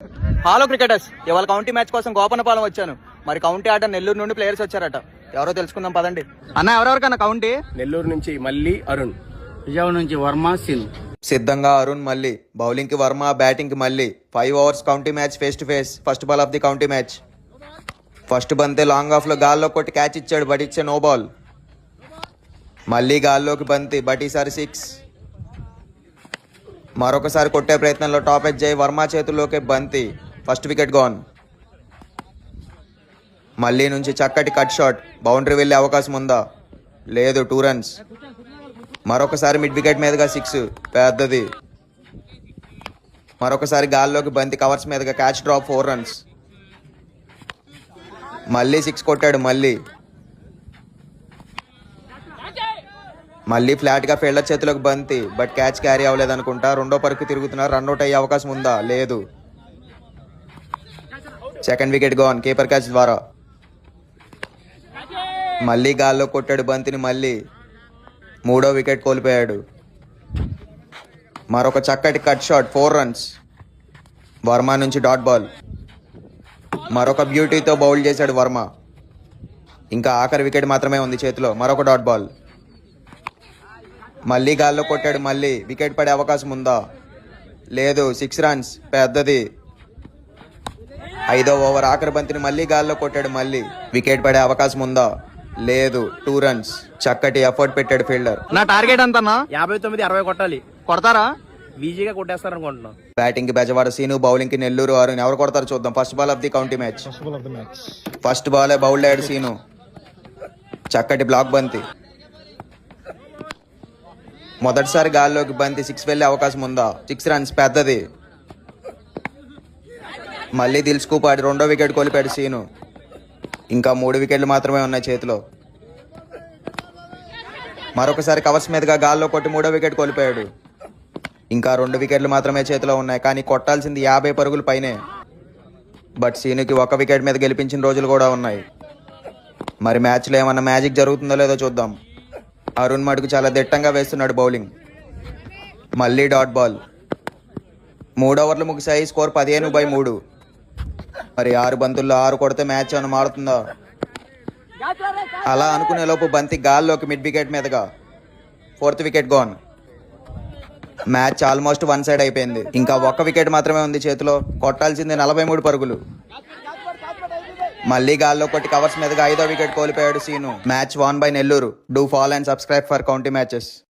Hello cricketers, ఇవాళ county match కోసం గోపన్నపాలెం వచ్చాను. మరి కౌంటీ ఆట నెల్లూరు నుండి ప్లేయర్స్ వచ్చారట. ఎవరో తెలుసుకుందాం పదండి. అన్న ఎవరెవరికన్నా కౌంటీ? నెల్లూరు నుంచి మళ్ళీ అరుణ్, విజయవాడ నుంచి వర్మ, సిన్. సిద్ధంగా అరుణ్ మళ్ళీ, బౌలింగ్ కి వర్మ, బ్యాటింగ్ కి మళ్ళీ. 5 overs county match face to face. First ball of the county match. First బంతే లాంగ్ ఆఫ్ లో గాల్లో కొట్టి క్యాచ్ ఇచ్చాడు, బట్ ఇచ్చే నో బాల్. మళ్ళీ గాల్లోకి బంతి, బట్ ఈసారి 6. మరొకసారి కొట్టే ప్రయత్నంలో టాప్ ఎడ్జ్ అయి వర్మ చేతుల్లోకి బంతి. First wicket gone. మళ్ళీ నుంచి చక్కటి కట్ షాట్. బౌండరీ వెళ్ళే అవకాశం ఉందా? లేదు, 2 runs. మరొకసారి మిడ్ వికెట్ మీదుగా 6, పెద్దది. మరొకసారి గాల్లోకి బంతి, కవర్స్ మీదుగా క్యాచ్ డ్రాప్, 4 runs. మళ్ళీ 6 కొట్టాడు. మళ్ళీ ఫ్లాట్ గా ఫీల్డర్ చేతిలోకి బంతి, బట్ క్యాచ్ క్యారీ అవ్వలేదు అనుకుంటా. రెండో పరుకు తిరుగుతున్నారు. రన్అట్ అయ్యే అవకాశం ఉందా? లేదు. Second wicket gone, keeper catch ద్వారా. మళ్ళీ గాల్లో కొట్టాడు బంతిని. మళ్ళీ మూడో వికెట్ కోల్పోయాడు. మరొక చక్కటి కట్ షాట్, 4 runs. వర్మ నుంచి డాట్ బాల్. మరొక బ్యూటీతో బౌల్ చేశాడు వర్మ. ఇంకా ఆఖరి వికెట్ మాత్రమే ఉంది చేతిలో. మరొక డాట్ బాల్. మళ్ళీ గాల్లో కొట్టాడు. మళ్ళీ వికెట్ పడే అవకాశం ఉందా? లేదు, 6 runs, పెద్దది. 5వ ఓవర్ ఆఖరి బంతిని మళ్ళీ గాల్లో కొట్టాడు. మళ్ళీ వికెట్ పడే అవకాశం ఉందా? లేదు, 2 runs. చక్కటి ఎఫర్ట్ పెట్టాడు ఫీల్డర్. నా టార్గెట్ ఎంతన్నా? 59-60 కొట్టాలి. కొడతారా? ఈజీగా కొట్టేస్తారనుకుంటున్నాం. బ్యాటింగ్ కి బెజవాడ సీను, బౌలింగ్ కి నెల్లూరు అరుణ్. ఎవరు కొడతారు చూద్దాం. First ball of the county match. First బాలే బౌల్డ్ అయ్యాడు సీను. చక్కటి బ్లాక్ బంతి. మొదటిసారి గాల్లోకి బంతి, 6 వెళ్లే అవకాశం ఉందా? 6 runs, పెద్దది. మళ్ళీ దిల్ స్కూప్ ఆడి రెండో వికెట్ కోల్పోయాడు సీను. ఇంకా 3 వికెట్లు మాత్రమే ఉన్నాయి చేతిలో. మరొకసారి కవర్స్ మీదుగా గాల్లో కొట్టి మూడో వికెట్ కోల్పోయాడు. ఇంకా 2 వికెట్లు మాత్రమే చేతిలో ఉన్నాయి, కానీ కొట్టాల్సింది 50 పరుగుల పైనే. బట్ సీనుకి 1 వికెట్ మీద గెలిపించిన రోజులు కూడా ఉన్నాయి. మరి మ్యాచ్లో ఏమన్నా మ్యాజిక్ జరుగుతుందో లేదో చూద్దాం. అరుణ్ మటుకు చాలా దిట్టంగా వేస్తున్నాడు బౌలింగ్. మళ్ళీ డాట్ బాల్. 3 ఓవర్లు ముగిశాయి. స్కోర్ 15/3. మరి 6 బంతుల్లో 6 కొడితే మ్యాచ్ ఏమైనా మారుతుందా? అలా అనుకునే లోపు బంతి గాల్లోకి మిడ్ వికెట్ మీదుగా. 4th wicket gone. Match almost 1 side అయిపోయింది. ఇంకా 1 వికెట్ మాత్రమే ఉంది చేతిలో. కొట్టాల్సింది 43 పరుగులు. మళ్ళీ గాల్లో కొట్టి కవర్స్ మీదుగా 5వ వికెట్ కోల్పోయాడు Seenu. Match won by Nellore. Do follow and subscribe for county matches.